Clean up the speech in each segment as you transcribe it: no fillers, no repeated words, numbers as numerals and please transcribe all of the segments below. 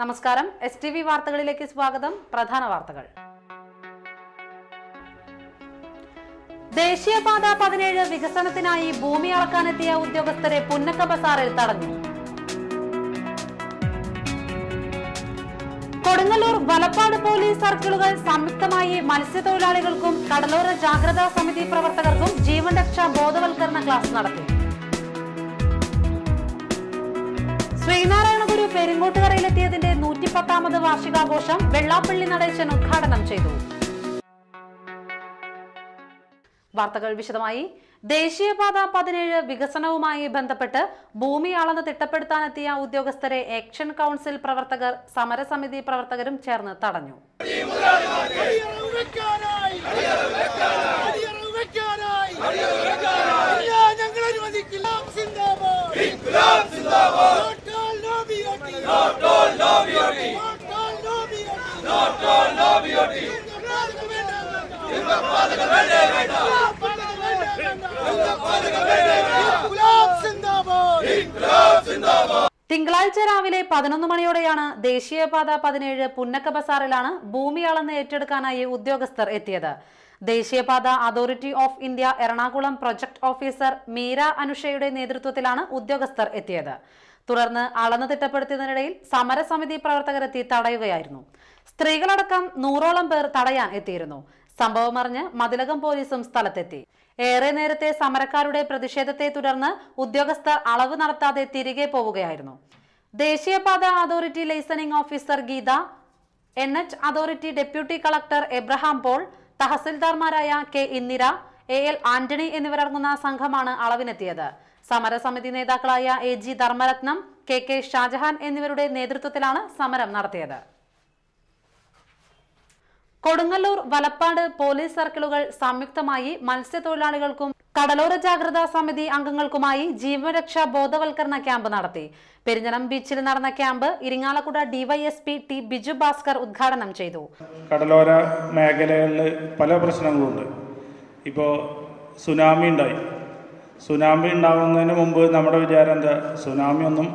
നമസ്കാരം. STV വാർത്തകളിലേക്ക് സ്വാഗതം. പ്രധാന വാർത്തകൾ. ദേശീയപാത 17 വികസനത്തിനായി ഭൂമി അളക്കാനെത്തിയ ഉദ്യോഗസ്ഥരെ പുന്നക്ക ബസാറിൽ തടഞ്ഞു. കൊടുങ്ങല്ലൂർ വലപ്പാട് പോലീസ് സർക്കിളുകൾ സംയുക്തമായി മത്സ്യത്തൊഴിലാളികൾക്കും കടലോര ജാഗ്രതാ സമിതി പ്രവർത്തകർക്കും ജീവൻ രക്ഷാ ബോധവൽക്കരണ ക്ലാസ് നടത്തി. ശ്രീനാരായണ ഗുരു പെരിങ്ങോട്ടുകരയിലെത്തിയതിന്റെ 110ാമത് വാർഷികാഘോഷം വെള്ളാപ്പള്ളി നടേശൻ ഉദ്ഘാടനം ചെയ്തു. വാർത്തകൾ വിശദമായി. ദേശീയപാത 17 വികസനവുമായി ബന്ധപ്പെട്ട് ഭൂമി അളന്ന് തിട്ടപ്പെടുത്താനെത്തിയ ഉദ്യോഗസ്ഥരെ ആക്ഷൻ കൗൺസിൽ പ്രവർത്തകർ സമരസമിതി പ്രവർത്തകരും ചേർന്ന് തടഞ്ഞു. തിങ്കളാഴ്ച രാവിലെ 11 മണിയോടെയാണ് ദേശീയപാത 17 പുന്നക്ക ബസാറിലാണ് ഭൂമി അളന്ന് ഏറ്റെടുക്കാനായി ഉദ്യോഗസ്ഥർ എത്തിയത്. ദേശീയപാത authority of India Ernakulam project officer Meera അനുഷയുടെ നേതൃത്വത്തിലാണ് ഉദ്യോഗസ്ഥർ എത്തിയത്. തുടർന്ന് അളന്ന് തിട്ടപ്പെടുത്തിയതിനിടയിൽ സമരസമിതി പ്രവർത്തകരെത്തി തടയുകയായിരുന്നു. സ്ത്രീകളടക്കം 100ഓളം പേർ തടയാൻ എത്തിയിരുന്നു. സംഭവമറിഞ്ഞ് മതിലകം പോലീസും സ്ഥലത്തെത്തി. ഏറെ നേരത്തെ സമരക്കാരുടെ പ്രതിഷേധത്തെ തുടർന്ന് ഉദ്യോഗസ്ഥർ അളവ് നടത്താതെ തിരികെ പോവുകയായിരുന്നു. ദേശീയപാത authority liaisoning officer Geetha, NH authority deputy collector Abraham Paul, തഹസിൽദാർമാരായ K ഇന്ദിര, AL ആന്റണി എന്നിവരടങ്ങുന്ന സംഘമാണ് അളവിനെത്തിയത്. സമരസമിതി നേതാക്കളായ AG ധർമ്മരത്നം, KK ഷാജഹാൻ എന്നിവരുടെ നേതൃത്വത്തിലാണ് സമരം നടത്തിയത്. കൊടുങ്ങല്ലൂർ വലപ്പാട് പോലീസ് സർക്കിളുകൾ സംയുക്തമായി മത്സ്യത്തൊഴിലാളികൾക്കും കടലോര ജാഗ്രതാ സമിതി അംഗങ്ങൾക്കുമായി ജീവരക്ഷാ ബോധവൽക്കരണ ക്യാമ്പ് നടത്തി. പെരിഞ്ഞനം ബീച്ചിൽ നടന്ന camp Irinjalakuda DYSP T Biju Bhaskar ഉദ്ഘാടനം ചെയ്തു. കടലോര മേഖലകളിൽ പല പ്രശ്നങ്ങളുണ്ട്. ഇപ്പോൾ സുനാമി ഉണ്ടായി. സുനാമി ഉണ്ടാകുന്നതിന് മുമ്പ് നമ്മുടെ വിചാരം എന്താ, സുനാമി ഒന്നും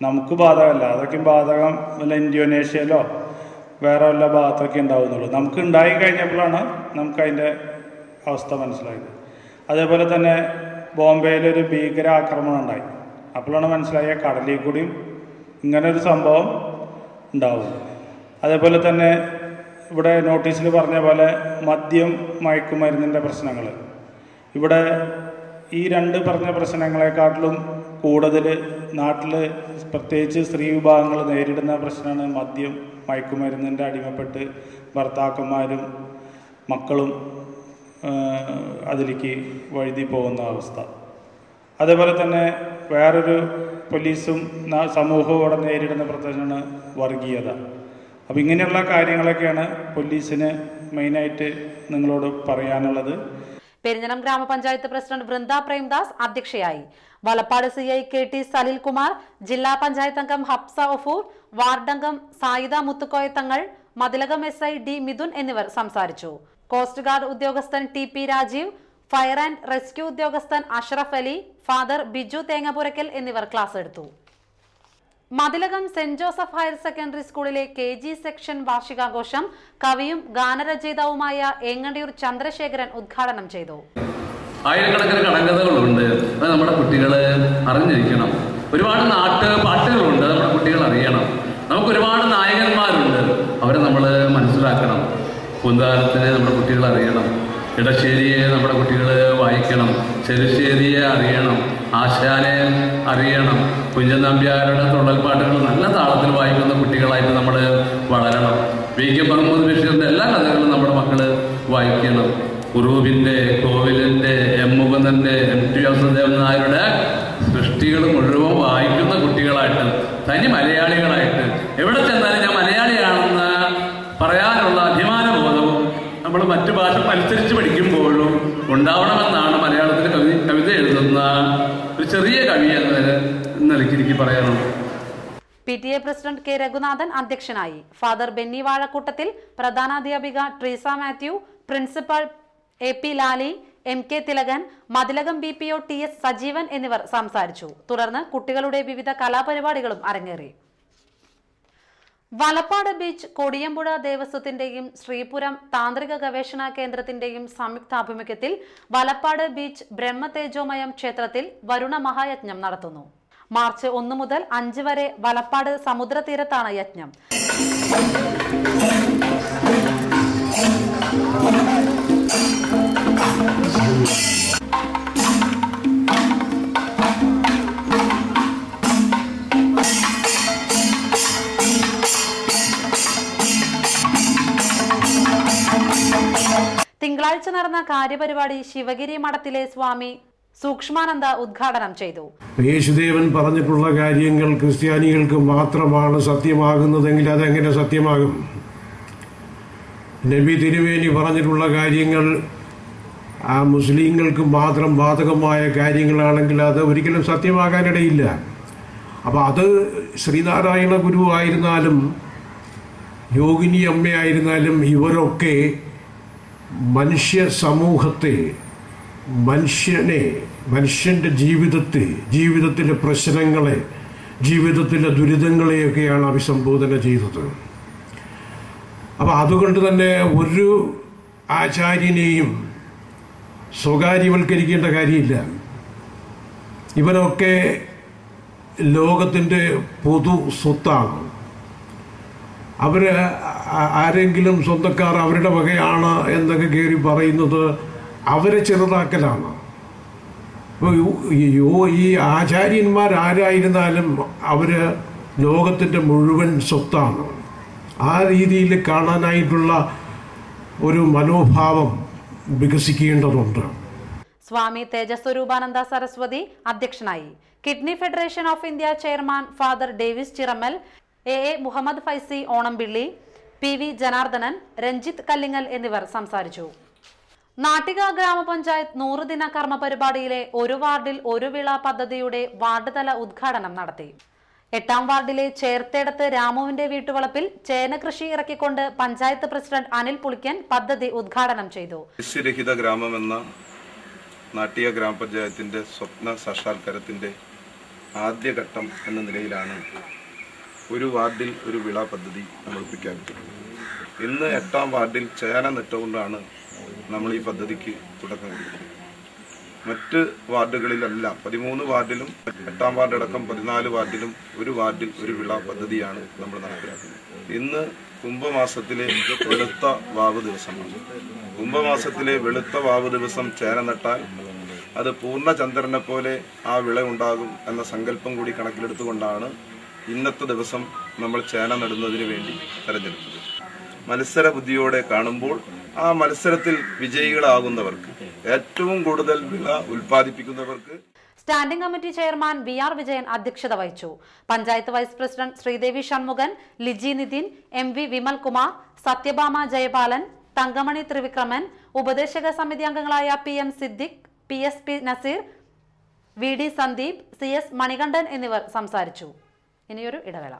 നമുക്ക് ബാധകമല്ല, അതൊക്കെ ബാധകം വല്ല ഇന്തോനേഷ്യയിലോ വേറെ വല്ല ഭാഗത്തൊക്കെ ഉണ്ടാവുന്നുള്ളൂ. നമുക്ക് ഉണ്ടായി കഴിഞ്ഞപ്പോഴാണ് നമുക്കതിൻ്റെ അവസ്ഥ മനസ്സിലായത്. അതേപോലെ തന്നെ ബോംബെയിലൊരു ഭീകരാക്രമണം ഉണ്ടായി. അപ്പോഴാണ് മനസ്സിലായ കടലിൽ കൂടിയും ഇങ്ങനൊരു സംഭവം ഉണ്ടാവും. അതേപോലെ തന്നെ ഇവിടെ നോട്ടീസിൽ പറഞ്ഞ പോലെ മദ്യം മയക്കുമരുന്നിൻ്റെ പ്രശ്നങ്ങൾ, ഇവിടെ ഈ രണ്ട് പറഞ്ഞ പ്രശ്നങ്ങളെക്കാട്ടിലും കൂടുതൽ നാട്ടിൽ പ്രത്യേകിച്ച് സ്ത്രീ വിഭാഗങ്ങൾ നേരിടുന്ന പ്രശ്നമാണ് മദ്യം മയക്കുമരുന്നിൻ്റെ അടിമപ്പെട്ട് ഭർത്താക്കന്മാരും മക്കളും അതിലേക്ക് വഴുതി പോകുന്ന അവസ്ഥ. അതേപോലെ തന്നെ വേറൊരു പോലീസും സമൂഹവും അവിടെ നേരിടുന്ന പ്രശ്നമാണ് വർഗീയത. അപ്പോൾ ഇങ്ങനെയുള്ള കാര്യങ്ങളൊക്കെയാണ് പോലീസിന് മെയിനായിട്ട് നിങ്ങളോട് പറയാനുള്ളത്. പെരിഞ്ഞനം ഗ്രാമപഞ്ചായത്ത് പ്രസിഡന്റ് വൃന്ദ പ്രേംദാസ് അധ്യക്ഷയായി. വലപ്പാട് CI KT സലിൽകുമാർ, ജില്ലാ പഞ്ചായത്ത് അംഗം ഹബ്സ ഒഫൂർ, വാർഡംഗം സായിദ മുത്തുക്കോയത്തങ്ങൾ, മതിലകം SI D മിഥുൻ എന്നിവർ സംസാരിച്ചു. കോസ്റ്റ് ഗാർഡ് ഉദ്യോഗസ്ഥൻ TP Rajeev, fire and rescue ഉദ്യോഗസ്ഥൻ അഷ്റഫ് അലി, ഫാദർ ബിജു തേങ്ങപുരക്കൽ എന്നിവർ ക്ലാസ് എടുത്തു. Mathilakam saint Joseph higher secondary സ്കൂളിലെ KG സെക്ഷൻ വാർഷികാഘോഷം കവിയും ഗാനരചയിതാവുമായ ഏങ്ങണ്ടിയൂർ ചന്ദ്രശേഖരൻ ഉദ്ഘാടനം ചെയ്തു. ആയിരക്കണക്കിന് കടങ്കഥകളുണ്ട്, അത് നമ്മുടെ കുട്ടികൾ അറിഞ്ഞിരിക്കണം. ഒരുപാട് പാട്ടുകളുണ്ട്, നമ്മുടെ കുട്ടികൾ അറിയണം. നമുക്ക് ഒരുപാട് നായകന്മാരുണ്ട്, അവരെ നമ്മൾ മനസ്സിലാക്കണം. പൂന്താനത്തിനെ നമ്മുടെ കുട്ടികൾ അറിയണം, ഇടശ്ശേരിയെ നമ്മുടെ കുട്ടികൾ വായിക്കണം, ചെറുശ്ശേരിയെ അറിയണം, ആശാനെ അറിയണം. കുഞ്ചൻ നമ്പ്യാരുടെ തുള്ളൽപ്പാട്ടുകൾ നല്ല താളത്തിൽ വായിക്കുന്ന കുട്ടികളായിട്ട് നമ്മൾ വളരണം. VK മുഹമ്മദ് ബഷീറിൻ്റെ എല്ലാ കഥകളും നമ്മുടെ മക്കൾ വായിക്കണം. ഉറൂബിൻ്റെ, കോവിലിൻ്റെ, M മുകുന്ദൻ്റെ, MT വാസുദേവൻ നായരുടെ സൃഷ്ടികൾ മുഴുവൻ വായിക്കുന്ന കുട്ടികളായിട്ട്, തനി മലയാളികളായിട്ട് എവിടെ ചെന്നാലും ഞാൻ മലയാളിയാണെന്ന് പറയാനുള്ള അഭിമാനബോധവും നമ്മൾ മറ്റു ഭാഷ മത്സരിച്ച് പഠിക്കുമ്പോഴും ഉണ്ടാവണമെന്നാണ് മലയാളത്തിൽ കവിത എഴുതുന്ന ഒരു ചെറിയ കവി എന്ന നിലയ്ക്ക് എനിക്ക് പറയാനുള്ളത്. PTA പ്രസിഡന്റ് K രഘുനാഥൻ അധ്യക്ഷനായി. ഫാദർ ബെന്നി വാഴക്കൂട്ടത്തിൽ, പ്രധാനാധ്യാപിക Treesa Mathew, principal AP Lali, MK Thilakan, Mathilakam BPO TS Sajeevan എന്നിവർ സംസാരിച്ചു. തുടർന്ന് കുട്ടികളുടെ വിവിധ കലാപരിപാടികളും അരങ്ങേറി. വലപ്പാട് ബീച്ച് കൊടിയമ്പുഴ ദേവസ്വത്തിന്റെയും ശ്രീപുരം താന്ത്രിക ഗവേഷണ കേന്ദ്രത്തിന്റെയും സംയുക്താഭിമുഖ്യത്തിൽ വലപ്പാട് ബീച്ച് ബ്രഹ്മതേജോമയം ക്ഷേത്രത്തിൽ വരുണ മഹായജ്ഞം നടത്തുന്നു. മാർച്ച് 1 മുതൽ 5 വരെ വലപ്പാട് സമുദ്രതീരത്താണ് യജ്ഞം. തിങ്കളാഴ്ച നടന്ന കാര്യപരിപാടി ശിവഗിരി മഠത്തിലെ സ്വാമി സൂക്ഷ്മാനന്ദ ഉദ്ഘാടനം ചെയ്തു. യേശുദേവൻ പറഞ്ഞിട്ടുള്ള കാര്യങ്ങൾ ക്രിസ്ത്യാനികൾക്ക് മാത്രമാണ് സത്യമാകുന്നതെങ്കിൽ അതെങ്ങനെ സത്യമാകും? നബി തിരുമേനി പറഞ്ഞിട്ടുള്ള കാര്യങ്ങൾ ആ മുസ്ലിങ്ങൾക്ക് മാത്രം ബാധകമായ കാര്യങ്ങളാണെങ്കിൽ അത് ഒരിക്കലും സത്യമാകാനിടയില്ല. അപ്പം അത് ശ്രീനാരായണ ഗുരു ആയിരുന്നാലും യോഗിനി അമ്മയായിരുന്നാലും ഇവരൊക്കെ മനുഷ്യ സമൂഹത്തെ, മനുഷ്യന്റെ ജീവിതത്തിലെ പ്രശ്നങ്ങളെ, ജീവിതത്തിലെ ദുരിതങ്ങളെയൊക്കെയാണ് അഭിസംബോധന ചെയ്തത്. അപ്പം അതുകൊണ്ട് തന്നെ ഒരു ആചാര്യനെയും സ്വകാര്യവൽക്കരിക്കേണ്ട കാര്യമില്ല. ഇവരൊക്കെ ലോകത്തിൻ്റെ പൊതു സ്വത്താണ്. ആരെങ്കിലും സ്വന്തക്കാർ അവരുടെ വകയാണ് എന്നൊക്കെ കയറി പറയുന്നത് അവരെ ചെറുതാക്കലാണ്. ഈ ആചാര്യന്മാരാരായിരുന്നാലും അവര് ലോകത്തിൻ്റെ മുഴുവൻ സ്വത്താണ്. ആ രീതിയിൽ കാണാനായിട്ടുള്ള ഒരു മനോഭാവം വികസിക്കേണ്ടതുണ്ട്. സ്വാമി തേജസ്വരൂപാനന്ദ സരസ്വതി അധ്യക്ഷനായി. Kidney federation of India chairman father Davis Chirammal, A Muhammad Faizy Onampilly, PV Janardhanan, Ranjith Kallingal എന്നിവർ സംസാരിച്ചു. നാട്ടിക ഗ്രാമപഞ്ചായത്ത് 100 ദിന കർമ്മ പരിപാടിയിലെ ഒരു വാർഡിൽ ഒരു വിള പദ്ധതിയുടെ വാർഡ് തല ഉദ്ഘാടനം നടത്തി. 8ാം വാർഡിലെ ചേർത്തേടത്ത് രാമുവിന്റെ വീട്ടുവളപ്പിൽ ചേന കൃഷി ഇറക്കിക്കൊണ്ട് പഞ്ചായത്ത് പ്രസിഡന്റ് അനിൽ പുളിക്കൻ പദ്ധതി ഉദ്ഘാടനം ചെയ്തു. കൃഷിരഹിത ഗ്രാമം എന്ന നാട്ടിക ഗ്രാമപഞ്ചായത്തിന്റെ സ്വപ്ന സാക്ഷാത്കാരത്തിന്റെ ആദ്യഘട്ടം എന്ന നിലയിലാണ് ഒരു വാർഡിൽ ഒരു വിള പദ്ധതി നമ്മൾ പ്രഖ്യാപിച്ചത്. ഇന്ന് 8ാം വാർഡിൽ ചേന നട്ടുകൊണ്ടാണ് നമ്മൾ ഈ പദ്ധതിക്ക് തുടക്കം കൊടുക്കുന്നത്. മറ്റ് വാർഡുകളിലല്ല 13 വാർഡിലും 8ാം വാർഡ് അടക്കം 14 വാർഡിലും ഒരു വാർഡിൽ ഒരു വിള പദ്ധതിയാണ് നമ്മൾ നടപ്പിലാക്കുന്നത്. ഇന്ന് കുംഭമാസത്തിലെ വെളുത്ത വാവ് ദിവസമാണ്. കുംഭമാസത്തിലെ വെളുത്ത വാവ് ദിവസം ചേന നട്ടാൽ അത് പൂർണ്ണചന്ദ്രനെ പോലെ ആ വിള ഉണ്ടാകും എന്ന സങ്കല്പം കൂടി കണക്കിലെടുത്തുകൊണ്ടാണ് ഇന്നത്തെ ദിവസം നമ്മൾ ചേന നടുന്നതിന് വേണ്ടി തെരഞ്ഞെടുത്തത്. മത്സര ബുദ്ധിയോടെ കാണുമ്പോൾ ആ മത്സരത്തിൽ വിജയികളാകുന്നവർക്ക്, ഏറ്റവും കൂടുതൽ വിള ഉൽപ്പാദിപ്പിക്കുന്നവർക്ക്. Standing committee chairman VR Vijayan അധ്യക്ഷത വഹിച്ചു. Panchayat vice president Sreedevi Shanmughan, Liji Nithin, MV Vimalkumar, Sathyabhama Jayapalan, Thankamani Thrivikraman, ഉപദേശക സമിതി അംഗങ്ങളായ PM Siddique, PSP Naseer, VD Sandeep, CS Manikandan എന്നിവർ സംസാരിച്ചു. ഇനിയൊരു ഇടവേള.